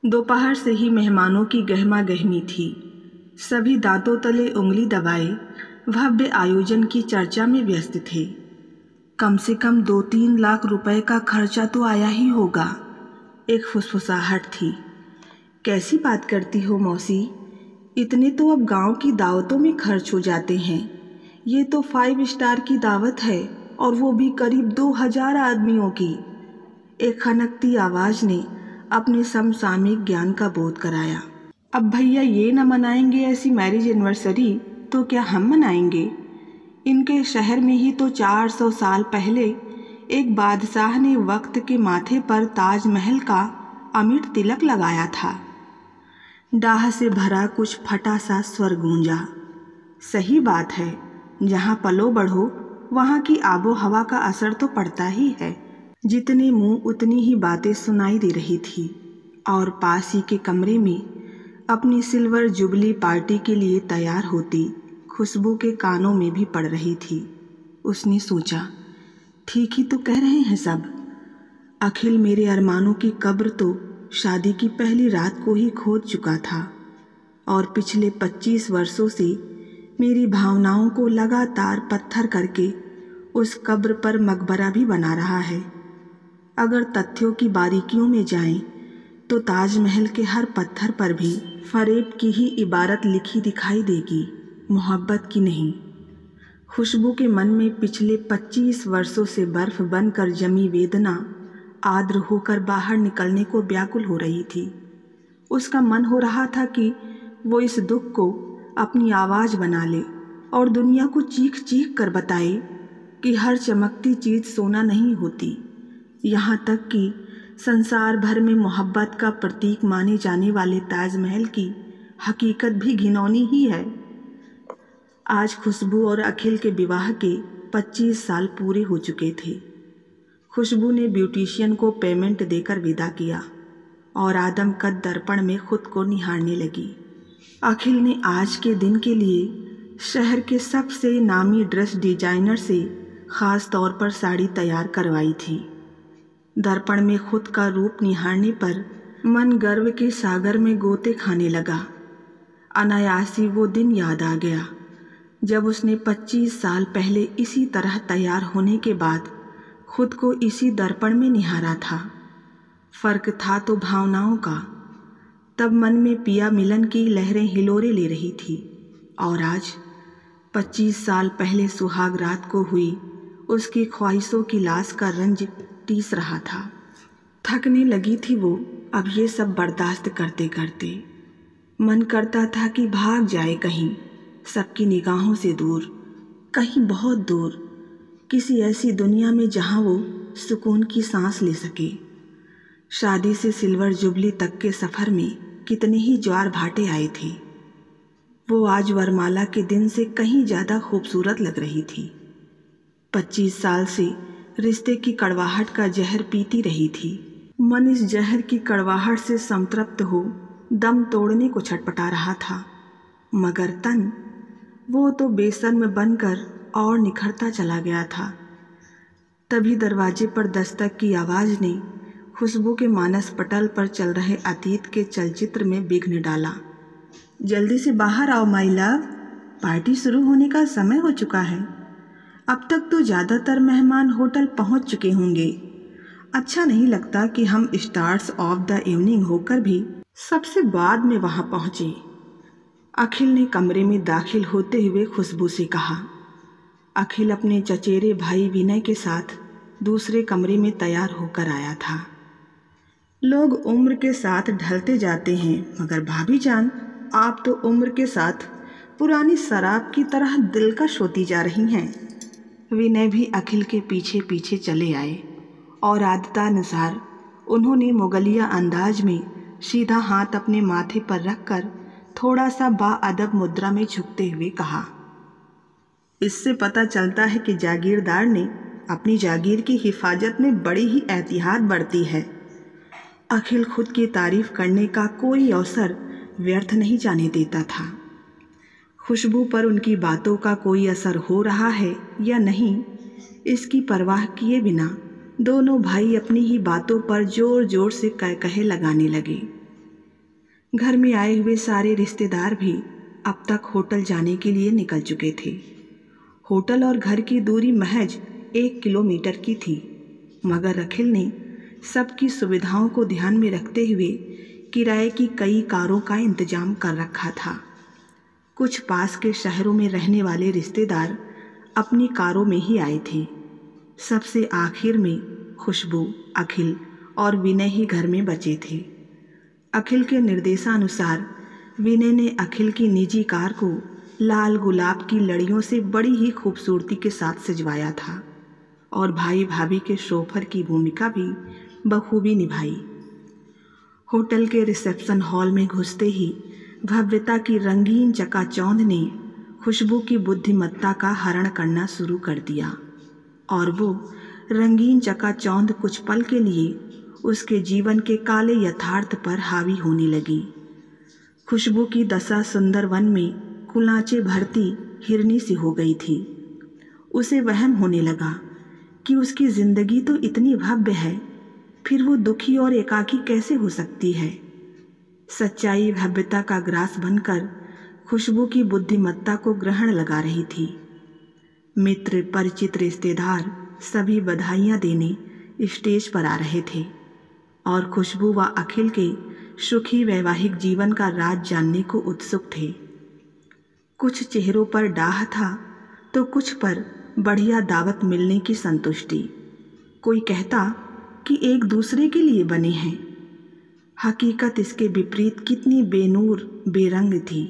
दोपहर से ही मेहमानों की गहमा गहमी थी। सभी दांतों तले उंगली दबाए भव्य आयोजन की चर्चा में व्यस्त थे। कम से कम 2-3 लाख रुपए का खर्चा तो आया ही होगा। एक फुसफुसाहट थी। कैसी बात करती हो मौसी, इतने तो अब गांव की दावतों में खर्च हो जाते हैं। ये तो 5 स्टार की दावत है और वो भी करीब 2000 आदमियों की। एक खनकती आवाज़ ने अपने समसामयिक ज्ञान का बोध कराया। अब भैया ये न मनाएंगे ऐसी मैरिज एनिवर्सरी तो क्या हम मनाएंगे? इनके शहर में ही तो 400 साल पहले एक बादशाह ने वक्त के माथे पर ताजमहल का अमिट तिलक लगाया था। डाह से भरा कुछ फटा सा स्वर गूंजा। सही बात है, जहाँ पलो बढ़ो वहाँ की आबो हवा का असर तो पड़ता ही है। जितने मुंह उतनी ही बातें सुनाई दे रही थी और पास ही के कमरे में अपनी सिल्वर जुबली पार्टी के लिए तैयार होती खुशबू के कानों में भी पड़ रही थी। उसने सोचा, ठीक ही तो कह रहे हैं सब। अखिल मेरे अरमानों की कब्र तो शादी की पहली रात को ही खोद चुका था और पिछले 25 वर्षों से मेरी भावनाओं को लगातार पत्थर करके उस कब्र पर मकबरा भी बना रहा है। अगर तथ्यों की बारीकियों में जाएं तो ताजमहल के हर पत्थर पर भी फरेब की ही इबारत लिखी दिखाई देगी, मोहब्बत की नहीं। खुशबू के मन में पिछले 25 वर्षों से बर्फ बनकर जमी वेदना आर्द्र होकर बाहर निकलने को व्याकुल हो रही थी। उसका मन हो रहा था कि वो इस दुख को अपनी आवाज़ बना ले और दुनिया को चीख चीख कर बताए कि हर चमकती चीज़ सोना नहीं होती। यहाँ तक कि संसार भर में मोहब्बत का प्रतीक माने जाने वाले ताजमहल की हकीकत भी घिनौनी ही है। आज खुशबू और अखिल के विवाह के 25 साल पूरे हो चुके थे। खुशबू ने ब्यूटिशियन को पेमेंट देकर विदा किया और आदम कद दर्पण में खुद को निहारने लगी। अखिल ने आज के दिन के लिए शहर के सबसे नामी ड्रेस डिजाइनर से ख़ास तौर पर साड़ी तैयार करवाई थी। दर्पण में खुद का रूप निहारने पर मन गर्व के सागर में गोते खाने लगा। अनायासी वो दिन याद आ गया जब उसने 25 साल पहले इसी तरह तैयार होने के बाद खुद को इसी दर्पण में निहारा था। फ़र्क था तो भावनाओं का। तब मन में पिया मिलन की लहरें हिलोरे ले रही थी और आज 25 साल पहले सुहाग रात को हुई उसकी ख्वाहिशों की लाश का रंज टीस रहा था। थकने लगी थी वो अब ये सब बर्दाश्त करते करते। मन करता था कि भाग जाए कहीं, सबकी निगाहों से दूर, कहीं बहुत दूर, किसी ऐसी दुनिया में जहाँ वो सुकून की सांस ले सके। शादी से सिल्वर जुबली तक के सफ़र में कितने ही ज्वार भाटे आए थे। वो आज वरमाला के दिन से कहीं ज़्यादा खूबसूरत लग रही थी। 25 साल से रिश्ते की कड़वाहट का जहर पीती रही थी। मन इस जहर की कड़वाहट से संतृप्त हो दम तोड़ने को छटपटा रहा था, मगर तन वो तो बेशर्म बनकर और निखरता चला गया था। तभी दरवाजे पर दस्तक की आवाज़ ने खुशबू के मानस पटल पर चल रहे अतीत के चलचित्र में विघ्न डाला। जल्दी से बाहर आओ माई लव, पार्टी शुरू होने का समय हो चुका है। अब तक तो ज़्यादातर मेहमान होटल पहुंच चुके होंगे। अच्छा नहीं लगता कि हम स्टार्स ऑफ द इवनिंग होकर भी सबसे बाद में वहां पहुंचे। अखिल ने कमरे में दाखिल होते हुए खुशबू से कहा। अखिल अपने चचेरे भाई विनय के साथ दूसरे कमरे में तैयार होकर आया था। लोग उम्र के साथ ढलते जाते हैं, मगर भाभी जान, आप तो उम्र के साथ पुरानी शराब की तरह दिलकश होती जा रही हैं। विनय भी अखिल के पीछे पीछे चले आए और आदतानुसार उन्होंने मुगलिया अंदाज में सीधा हाथ अपने माथे पर रखकर थोड़ा सा बाअदब मुद्रा में झुकते हुए कहा, इससे पता चलता है कि जागीरदार ने अपनी जागीर की हिफाजत में बड़ी ही एहतियात बरती है। अखिल खुद की तारीफ करने का कोई अवसर व्यर्थ नहीं जाने देता था। खुशबू पर उनकी बातों का कोई असर हो रहा है या नहीं, इसकी परवाह किए बिना दोनों भाई अपनी ही बातों पर जोर जोर से कह लगाने लगे। घर में आए हुए सारे रिश्तेदार भी अब तक होटल जाने के लिए निकल चुके थे। होटल और घर की दूरी महज 1 किलोमीटर की थी, मगर अखिल ने सबकी सुविधाओं को ध्यान में रखते हुए किराए की कई कारों का इंतजाम कर रखा था। कुछ पास के शहरों में रहने वाले रिश्तेदार अपनी कारों में ही आए थे। सबसे आखिर में खुशबू, अखिल और विनय ही घर में बचे थे। अखिल के निर्देशानुसार विनय ने अखिल की निजी कार को लाल गुलाब की लड़ियों से बड़ी ही खूबसूरती के साथ सजवाया था और भाई भाभी के शोफर की भूमिका भी बखूबी निभाई। होटल के रिसेप्शन हॉल में घुसते ही भव्यता की रंगीन चकाचौंध ने खुशबू की बुद्धिमत्ता का हरण करना शुरू कर दिया और वो रंगीन चकाचौंध कुछ पल के लिए उसके जीवन के काले यथार्थ पर हावी होने लगी। खुशबू की दशा सुंदर वन में कुलांचे भरती हिरनी सी हो गई थी। उसे वहम होने लगा कि उसकी जिंदगी तो इतनी भव्य है, फिर वो दुखी और एकाकी कैसे हो सकती है। सच्चाई भव्यता का ग्रास बनकर खुशबू की बुद्धिमत्ता को ग्रहण लगा रही थी। मित्र, परिचित, रिश्तेदार सभी बधाइयाँ देने स्टेज पर आ रहे थे और खुशबू व अखिल के सुखी वैवाहिक जीवन का राज जानने को उत्सुक थे। कुछ चेहरों पर डाह था तो कुछ पर बढ़िया दावत मिलने की संतुष्टि। कोई कहता कि एक दूसरे के लिए बने हैं। हकीकत इसके विपरीत कितनी बेनूर बेरंग थी,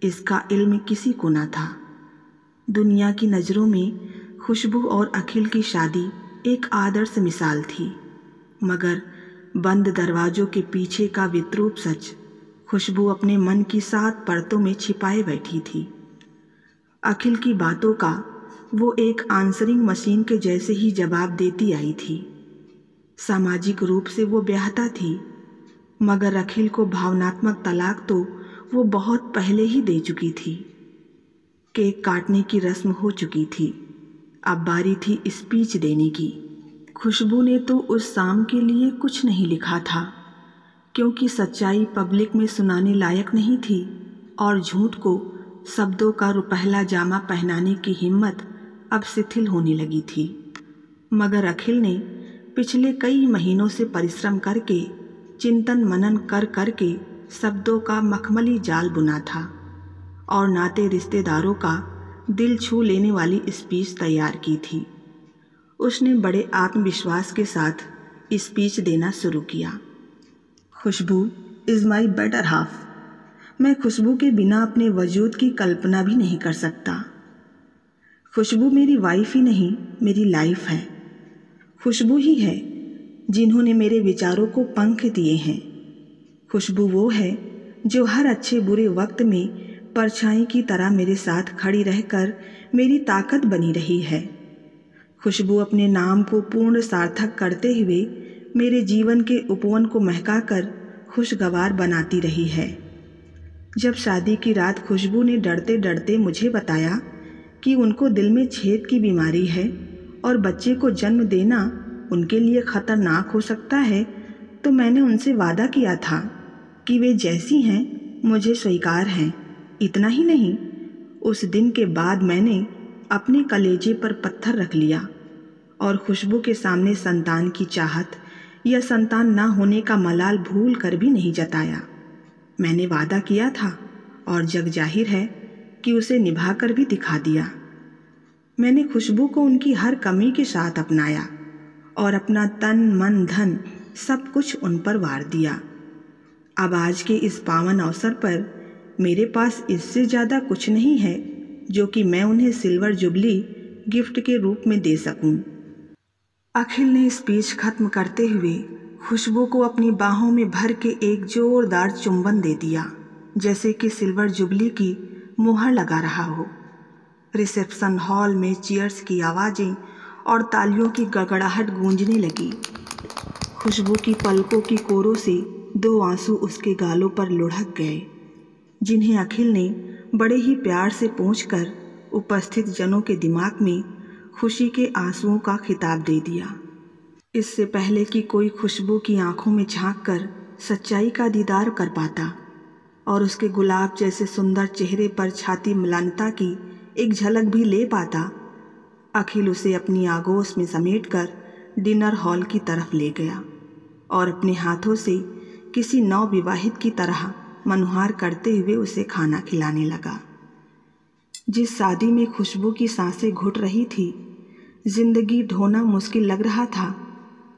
इसका इल्म किसी को न था। दुनिया की नज़रों में खुशबू और अखिल की शादी एक आदर्श मिसाल थी, मगर बंद दरवाज़ों के पीछे का विद्रूप सच खुशबू अपने मन की 7 परतों में छिपाए बैठी थी। अखिल की बातों का वो एक आंसरिंग मशीन के जैसे ही जवाब देती आई थी। सामाजिक रूप से वो ब्याहता थी, मगर अखिल को भावनात्मक तलाक तो वो बहुत पहले ही दे चुकी थी। केक काटने की रस्म हो चुकी थी, अब बारी थी स्पीच देने की। खुशबू ने तो उस शाम के लिए कुछ नहीं लिखा था, क्योंकि सच्चाई पब्लिक में सुनाने लायक नहीं थी और झूठ को शब्दों का रुपहला जामा पहनाने की हिम्मत अब शिथिल होने लगी थी। मगर अखिल ने पिछले कई महीनों से परिश्रम करके, चिंतन मनन कर के शब्दों का मखमली जाल बुना था और नाते रिश्तेदारों का दिल छू लेने वाली स्पीच तैयार की थी। उसने बड़े आत्मविश्वास के साथ स्पीच देना शुरू किया। खुशबू इज़ माई बेटर हाफ। मैं खुशबू के बिना अपने वजूद की कल्पना भी नहीं कर सकता। खुशबू मेरी वाइफ ही नहीं, मेरी लाइफ है। खुशबू ही है जिन्होंने मेरे विचारों को पंख दिए हैं। खुशबू वो है जो हर अच्छे बुरे वक्त में परछाई की तरह मेरे साथ खड़ी रहकर मेरी ताकत बनी रही है। खुशबू अपने नाम को पूर्ण सार्थक करते हुए मेरे जीवन के उपवन को महकाकर खुशगवार बनाती रही है। जब शादी की रात खुशबू ने डरते डरते मुझे बताया कि उनको दिल में छेद की बीमारी है और बच्चे को जन्म देना उनके लिए ख़तरनाक हो सकता है, तो मैंने उनसे वादा किया था कि वे जैसी हैं मुझे स्वीकार हैं। इतना ही नहीं, उस दिन के बाद मैंने अपने कलेजे पर पत्थर रख लिया और खुशबू के सामने संतान की चाहत या संतान ना होने का मलाल भूल कर भी नहीं जताया। मैंने वादा किया था और जग जाहिर है कि उसे निभाकर भी दिखा दिया। मैंने खुशबू को उनकी हर कमी के साथ अपनाया और अपना तन मन धन सब कुछ उन पर वार दिया। अब आज के इस पावन अवसर पर मेरे पास इससे ज़्यादा कुछ नहीं है जो कि मैं उन्हें सिल्वर जुबली गिफ्ट के रूप में दे सकूं। अखिल ने स्पीच खत्म करते हुए खुशबू को अपनी बाहों में भर के एक जोरदार चुंबन दे दिया, जैसे कि सिल्वर जुबली की मुहर लगा रहा हो। रिसेप्शन हॉल में चीयर्स की आवाज़ें और तालियों की गड़गड़ाहट गूंजने लगी। खुशबू की पलकों की कोरों से 2 आंसू उसके गालों पर लुढ़क गए, जिन्हें अखिल ने बड़े ही प्यार से पोंछकर उपस्थित जनों के दिमाग में खुशी के आंसुओं का खिताब दे दिया। इससे पहले कि कोई खुशबू की आंखों में झांक कर सच्चाई का दीदार कर पाता, और उसके गुलाब जैसे सुंदर चेहरे पर छाती म्लानता की एक झलक भी ले पाता, अखिल उसे अपनी आगोश में समेटकर डिनर हॉल की तरफ ले गया और अपने हाथों से किसी नवविवाहित की तरह मनुहार करते हुए उसे खाना खिलाने लगा। जिस शादी में खुशबू की सांसें घुट रही थी, जिंदगी ढोना मुश्किल लग रहा था,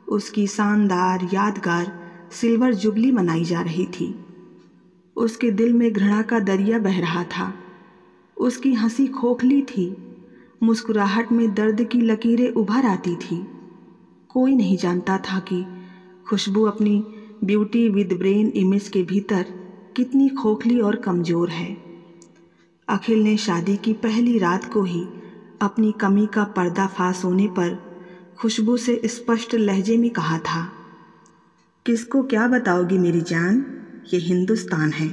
उसकी शानदार यादगार सिल्वर जुबली मनाई जा रही थी। उसके दिल में घृणा का दरिया बह रहा था। उसकी हंसी खोखली थी, मुस्कुराहट में दर्द की लकीरें उभर आती थी। कोई नहीं जानता था कि खुशबू अपनी ब्यूटी विद ब्रेन इमेज के भीतर कितनी खोखली और कमज़ोर है। अखिल ने शादी की पहली रात को ही अपनी कमी का पर्दाफाश होने पर खुशबू से स्पष्ट लहजे में कहा था, किसको क्या बताओगी मेरी जान, ये हिंदुस्तान है।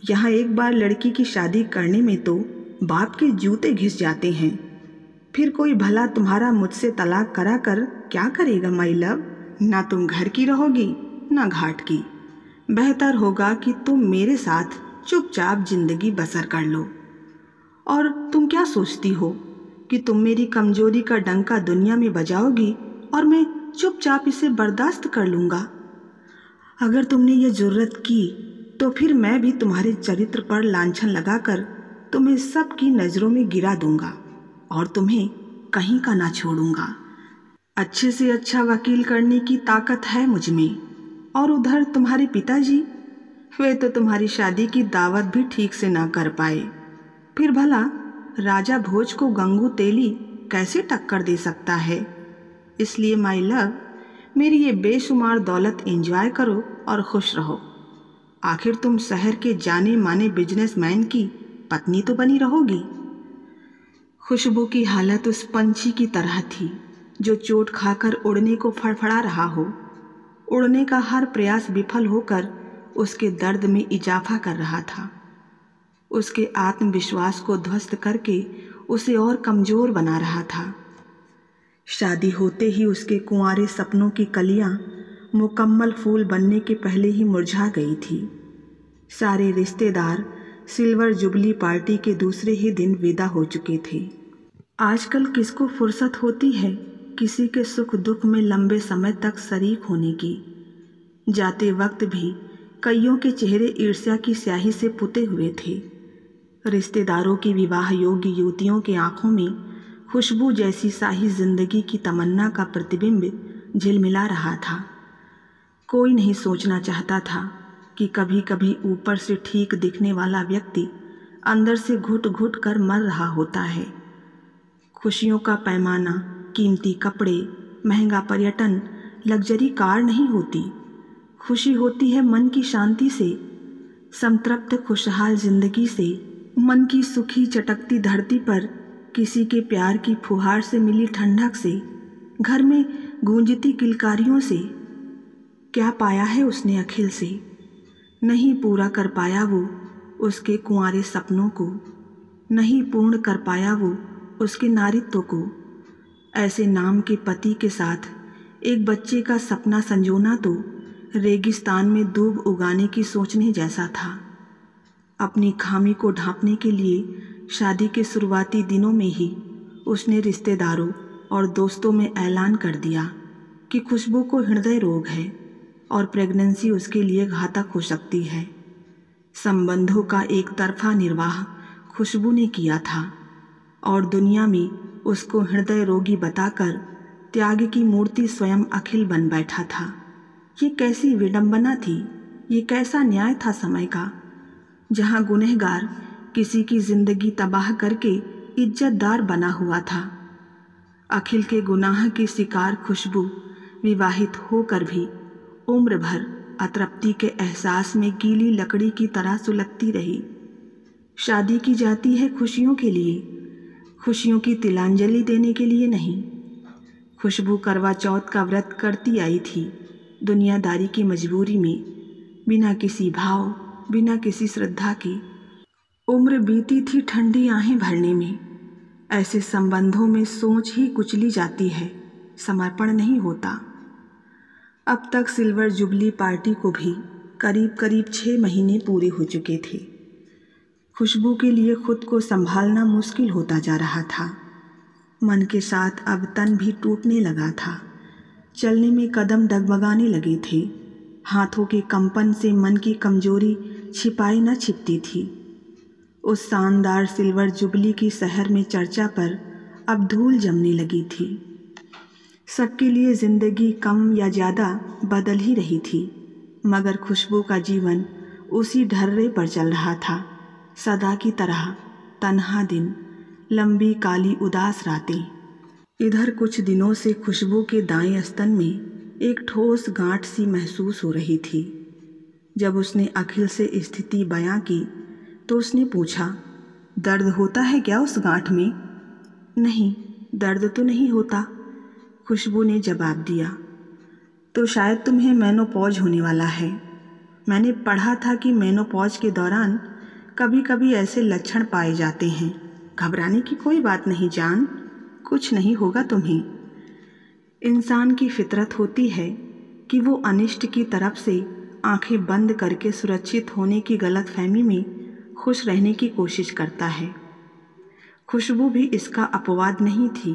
यहाँ एक बार लड़की की शादी करने में तो बाप के जूते घिस जाते हैं। फिर कोई भला तुम्हारा मुझसे तलाक करा कर क्या करेगा माई लव। ना तुम घर की रहोगी ना घाट की। बेहतर होगा कि तुम मेरे साथ चुपचाप जिंदगी बसर कर लो। और तुम क्या सोचती हो कि तुम मेरी कमजोरी का डंका दुनिया में बजाओगी और मैं चुपचाप इसे बर्दाश्त कर लूँगा। अगर तुमने ये जुर्रत की तो फिर मैं भी तुम्हारे चरित्र पर लांछन लगाकर तुम्हें सबकी नज़रों में गिरा दूंगा और तुम्हें कहीं का ना छोड़ूंगा। अच्छे से अच्छा वकील करने की ताकत है मुझ में। और उधर तुम्हारे पिताजी, वे तो तुम्हारी शादी की दावत भी ठीक से ना कर पाए। फिर भला राजा भोज को गंगू तेली कैसे टक्कर दे सकता है। इसलिए माई लव, मेरी ये बेशुमार दौलत एंजॉय करो और खुश रहो। आखिर तुम शहर के जाने माने बिजनेसमैन की पत्नी तो बनी रहोगी। खुशबू की हालत उस पंछी की तरह थी जो चोट खाकर उड़ने को फड़फड़ा रहा हो। उड़ने का हर प्रयास विफल होकर उसके दर्द में इजाफा कर रहा था, उसके आत्मविश्वास को ध्वस्त करके उसे और कमज़ोर बना रहा था। शादी होते ही उसके कुंवारे सपनों की कलियां मुकम्मल फूल बनने के पहले ही मुरझा गई थी। सारे रिश्तेदार सिल्वर जुबली पार्टी के दूसरे ही दिन विदा हो चुके थे। आजकल किसको फुर्सत होती है किसी के सुख दुख में लंबे समय तक शरीक होने की। जाते वक्त भी कईयों के चेहरे ईर्ष्या की स्याही से पुते हुए थे। रिश्तेदारों की विवाह योग्य युवतियों के आंखों में खुशबू जैसी शाही जिंदगी की तमन्ना का प्रतिबिंब झिलमिला रहा था। कोई नहीं सोचना चाहता था कि कभी कभी ऊपर से ठीक दिखने वाला व्यक्ति अंदर से घुट घुट कर मर रहा होता है। खुशियों का पैमाना कीमती कपड़े, महंगा पर्यटन, लग्जरी कार नहीं होती। खुशी होती है मन की शांति से, संतृप्त खुशहाल जिंदगी से, मन की सुखी चटकती धरती पर किसी के प्यार की फुहार से मिली ठंडक से, घर में गूंजती किलकारियों से। क्या पाया है उसने अखिल से? नहीं पूरा कर पाया वो उसके कुंवारे सपनों को, नहीं पूर्ण कर पाया वो उसके नारित्व को। ऐसे नाम के पति के साथ एक बच्चे का सपना संजोना तो रेगिस्तान में दूब उगाने की सोचने जैसा था। अपनी खामी को ढांपने के लिए शादी के शुरुआती दिनों में ही उसने रिश्तेदारों और दोस्तों में ऐलान कर दिया कि खुशबू को हृदय रोग है और प्रेगनेंसी उसके लिए घातक हो सकती है। संबंधों का एक तरफा निर्वाह खुशबू ने किया था और दुनिया में उसको हृदय रोगी बताकर त्याग की मूर्ति स्वयं अखिल बन बैठा था। ये कैसी विडंबना थी, ये कैसा न्याय था समय का, जहाँ गुनहगार किसी की जिंदगी तबाह करके इज्जतदार बना हुआ था। अखिल के गुनाह की शिकार खुशबू विवाहित होकर भी उम्र भर अतृप्ति के एहसास में गीली लकड़ी की तरह सुलगती रही। शादी की जाती है खुशियों के लिए, खुशियों की तिलांजलि देने के लिए नहीं। खुशबू करवा चौथ का व्रत करती आई थी दुनियादारी की मजबूरी में, बिना किसी भाव, बिना किसी श्रद्धा की। उम्र बीती थी ठंडी आहें भरने में। ऐसे संबंधों में सोच ही कुचली जाती है, समर्पण नहीं होता। अब तक सिल्वर जुबली पार्टी को भी करीब करीब 6 महीने पूरे हो चुके थे। खुशबू के लिए खुद को संभालना मुश्किल होता जा रहा था। मन के साथ अब तन भी टूटने लगा था। चलने में कदम डगमगाने लगे थे। हाथों के कंपन से मन की कमजोरी छिपाई न छिपती थी। उस शानदार सिल्वर जुबली की शहर में चर्चा पर अब धूल जमने लगी थी। सबके लिए जिंदगी कम या ज़्यादा बदल ही रही थी, मगर खुशबू का जीवन उसी ढर्रे पर चल रहा था, सदा की तरह। तन्हा दिन, लंबी काली उदास रातें। इधर कुछ दिनों से खुशबू के दाएं स्तन में एक ठोस गांठ सी महसूस हो रही थी। जब उसने अखिल से स्थिति बयां की तो उसने पूछा, दर्द होता है क्या उस गांठ में? नहीं, दर्द तो नहीं होता, खुशबू ने जवाब दिया। तो शायद तुम्हें मेनोपॉज होने वाला है। मैंने पढ़ा था कि मेनोपॉज के दौरान कभी कभी ऐसे लक्षण पाए जाते हैं। घबराने की कोई बात नहीं जान, कुछ नहीं होगा तुम्हें। इंसान की फितरत होती है कि वो अनिष्ट की तरफ से आंखें बंद करके सुरक्षित होने की गलतफहमी में खुश रहने की कोशिश करता है। खुशबू भी इसका अपवाद नहीं थी,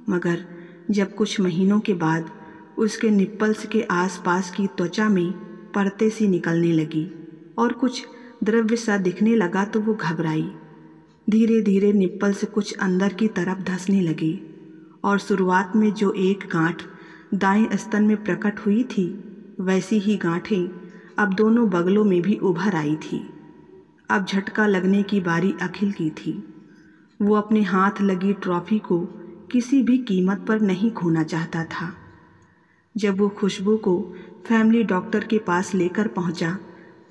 मगर जब कुछ महीनों के बाद उसके निप्पल्स के आसपास की त्वचा में परतें सी निकलने लगी और कुछ द्रव्य सा दिखने लगा तो वो घबराई। धीरे धीरे निप्पल्स कुछ अंदर की तरफ धंसने लगे और शुरुआत में जो एक गांठ दाएं स्तन में प्रकट हुई थी, वैसी ही गांठें अब दोनों बगलों में भी उभर आई थी। अब झटका लगने की बारी अखिल की थी। वो अपने हाथ लगी ट्रॉफी को किसी भी कीमत पर नहीं खोना चाहता था। जब वो खुशबू को फैमिली डॉक्टर के पास लेकर पहुंचा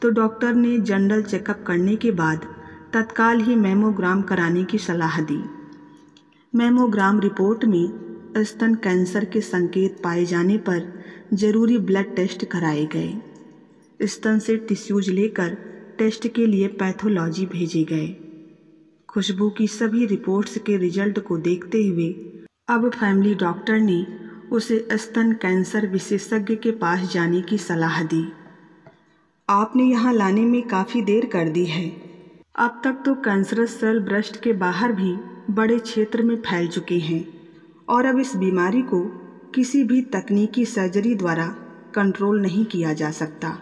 तो डॉक्टर ने जनरल चेकअप करने के बाद तत्काल ही मैमोग्राम कराने की सलाह दी। मैमोग्राम रिपोर्ट में स्तन कैंसर के संकेत पाए जाने पर जरूरी ब्लड टेस्ट कराए गए। स्तन से टिश्यूज लेकर टेस्ट के लिए पैथोलॉजी भेजे गए। खुशबू की सभी रिपोर्ट्स के रिजल्ट को देखते हुए अब फैमिली डॉक्टर ने उसे स्तन कैंसर विशेषज्ञ के पास जाने की सलाह दी। आपने यहाँ लाने में काफ़ी देर कर दी है। अब तक तो कैंसरस सेल ब्रेस्ट के बाहर भी बड़े क्षेत्र में फैल चुके हैं और अब इस बीमारी को किसी भी तकनीकी सर्जरी द्वारा कंट्रोल नहीं किया जा सकता।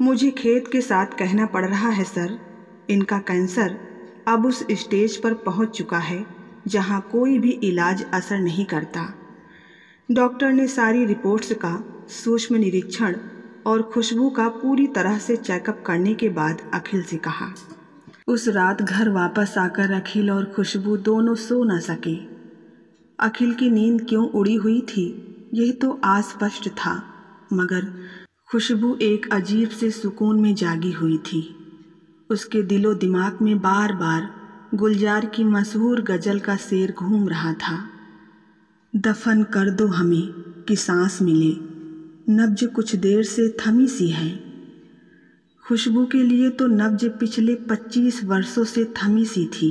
मुझे खेद के साथ कहना पड़ रहा है सर, इनका कैंसर अब उस स्टेज पर पहुंच चुका है जहां कोई भी इलाज असर नहीं करता। डॉक्टर ने सारी रिपोर्ट्स का सूक्ष्म निरीक्षण और खुशबू का पूरी तरह से चेकअप करने के बाद अखिल से कहा। उस रात घर वापस आकर अखिल और खुशबू दोनों सो न सके। अखिल की नींद क्यों उड़ी हुई थी यह तो अस्पष्ट था, मगर खुशबू एक अजीब से सुकून में जागी हुई थी। उसके दिलो दिमाग में बार बार गुलजार की मशहूर गज़ल का शेर घूम रहा था। दफन कर दो हमें कि सांस मिले, नब्ज कुछ देर से थमी सी है। खुशबू के लिए तो नब्ज पिछले 25 वर्षों से थमी सी थी।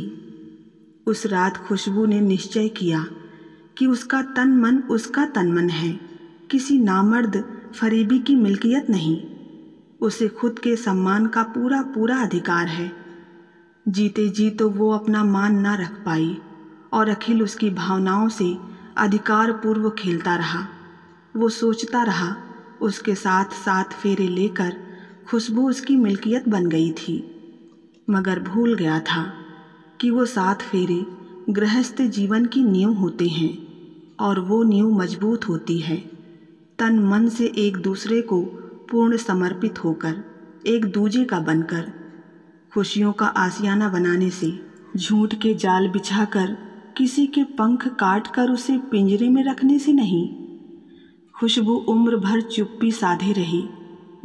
उस रात खुशबू ने निश्चय किया कि उसका तन मन उसका तन मन है, किसी नामर्द फरीबी की मिल्कियत नहीं। उसे खुद के सम्मान का पूरा पूरा अधिकार है। जीते जी तो वो अपना मान ना रख पाई और अखिल उसकी भावनाओं से अधिकार पूर्व खेलता रहा। वो सोचता रहा उसके साथ 7 फेरे लेकर खुशबू उसकी मिल्कियत बन गई थी, मगर भूल गया था कि वो 7 फेरे गृहस्थ जीवन की नींव होते हैं और वो नींव मजबूत होती है तन मन से एक दूसरे को पूर्ण समर्पित होकर, एक दूजे का बनकर, खुशियों का आशियाना बनाने से, झूठ के जाल बिछाकर, किसी के पंख काट कर उसे पिंजरे में रखने से नहीं। खुशबू उम्र भर चुप्पी साधे रही।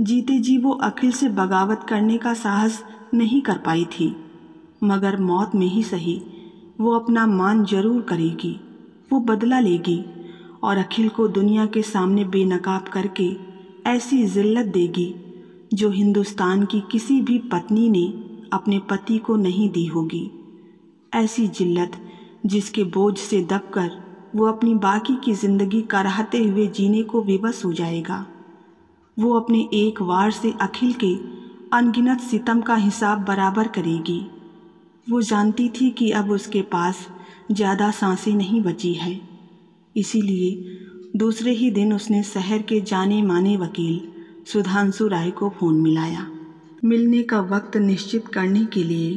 जीते जी वो अखिल से बगावत करने का साहस नहीं कर पाई थी, मगर मौत में ही सही वो अपना मान जरूर करेगी। वो बदला लेगी और अखिल को दुनिया के सामने बेनकाब करके ऐसी जिल्लत देगी जो हिंदुस्तान की किसी भी पत्नी ने अपने पति को नहीं दी होगी। ऐसी जिल्लत जिसके बोझ से दबकर वो अपनी बाकी की जिंदगी कराहते हुए जीने को विवश हो जाएगा। वो अपने एक वार से अखिल के अनगिनत सितम का हिसाब बराबर करेगी। वो जानती थी कि अब उसके पास ज़्यादा सांसें नहीं बची है। इसीलिए दूसरे ही दिन उसने शहर के जाने माने वकील सुधांशु राय को फ़ोन मिलाया, मिलने का वक्त निश्चित करने के लिए,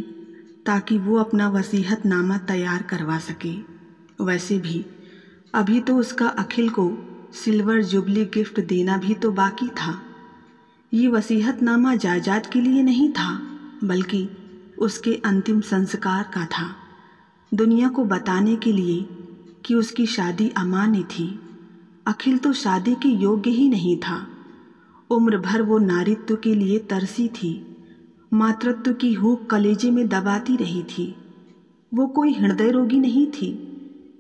ताकि वो अपना वसीहतनामा तैयार करवा सके। वैसे भी अभी तो उसका अखिल को सिल्वर जुबली गिफ्ट देना भी तो बाकी था। ये वसीहतनामा जायदाद के लिए नहीं था, बल्कि उसके अंतिम संस्कार का था, दुनिया को बताने के लिए कि उसकी शादी अमान्य थी। अखिल तो शादी के योग्य ही नहीं था। उम्र भर वो नारीत्व के लिए तरसी थी, मातृत्व की हूक कलेजे में दबाती रही थी। वो कोई हृदय रोगी नहीं थी।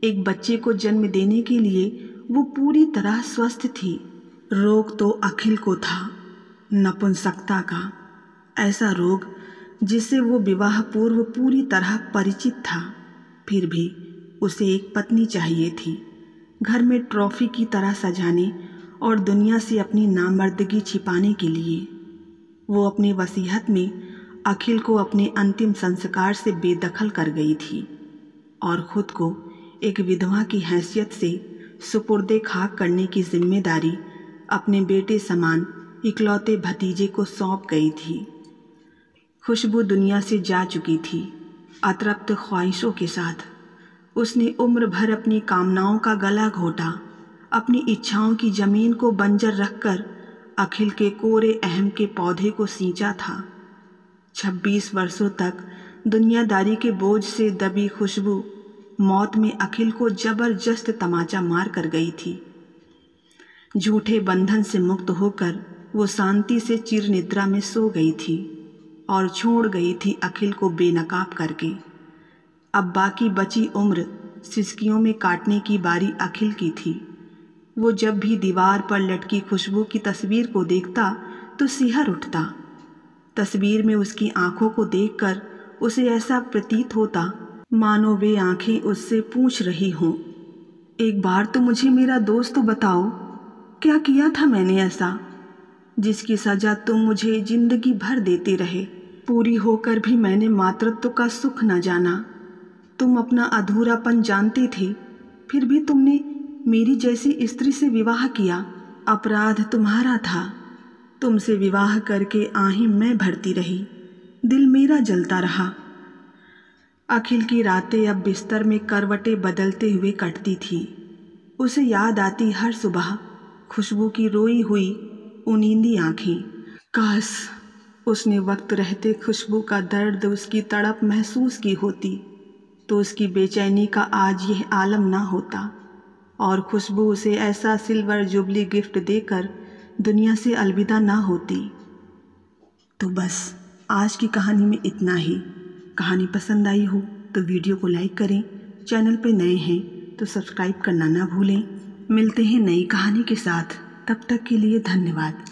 एक बच्चे को जन्म देने के लिए वो पूरी तरह स्वस्थ थी। रोग तो अखिल को था, नपुंसकता का, ऐसा रोग जिससे वो विवाह पूर्व पूरी तरह परिचित था। फिर भी उसे एक पत्नी चाहिए थी, घर में ट्रॉफी की तरह सजाने और दुनिया से अपनी नामर्दगी छिपाने के लिए। वो अपनी वसीयत में अखिल को अपने अंतिम संस्कार से बेदखल कर गई थी और ख़ुद को एक विधवा की हैसियत से सुपुर्दे खाक करने की जिम्मेदारी अपने बेटे समान इकलौते भतीजे को सौंप गई थी। खुशबू दुनिया से जा चुकी थी, अतृप्त ख्वाहिशों के साथ। उसने उम्र भर अपनी कामनाओं का गला घोटा, अपनी इच्छाओं की ज़मीन को बंजर रखकर अखिल के कोरे अहम के पौधे को सींचा था। 26 वर्षों तक दुनियादारी के बोझ से दबी खुशबू मौत में अखिल को जबरदस्त तमाचा मार कर गई थी। झूठे बंधन से मुक्त होकर वो शांति से चिर निद्रा में सो गई थी और छोड़ गई थी अखिल को बेनकाब करके। अब बाकी बची उम्र सिसकियों में काटने की बारी अखिल की थी। वो जब भी दीवार पर लटकी खुशबू की तस्वीर को देखता तो सिहर उठता। तस्वीर में उसकी आंखों को देखकर उसे ऐसा प्रतीत होता मानो वे आंखें उससे पूछ रही हों, एक बार तो मुझे मेरा दोस्त तो बताओ, क्या किया था मैंने ऐसा जिसकी सज़ा तुम मुझे जिंदगी भर देते रहे। पूरी होकर भी मैंने मातृत्व का सुख न जाना। तुम अपना अधूरापन जानते थे, फिर भी तुमने मेरी जैसी स्त्री से विवाह किया। अपराध तुम्हारा था। तुमसे विवाह करके आहें मैं भरती रही, दिल मेरा जलता रहा। अखिल की रातें अब बिस्तर में करवटें बदलते हुए कटती थी। उसे याद आती हर सुबह खुशबू की रोई हुई उनींदी आँखें। काश उसने वक्त रहते खुशबू का दर्द, उसकी तड़प महसूस की होती, तो उसकी बेचैनी का आज यह आलम ना होता और खुशबू उसे ऐसा सिल्वर जुबली गिफ्ट देकर दुनिया से अलविदा ना होती। तो बस आज की कहानी में इतना ही। कहानी पसंद आई हो तो वीडियो को लाइक करें, चैनल पे नए हैं तो सब्सक्राइब करना ना भूलें। मिलते हैं नई कहानी के साथ, तब तक के लिए धन्यवाद।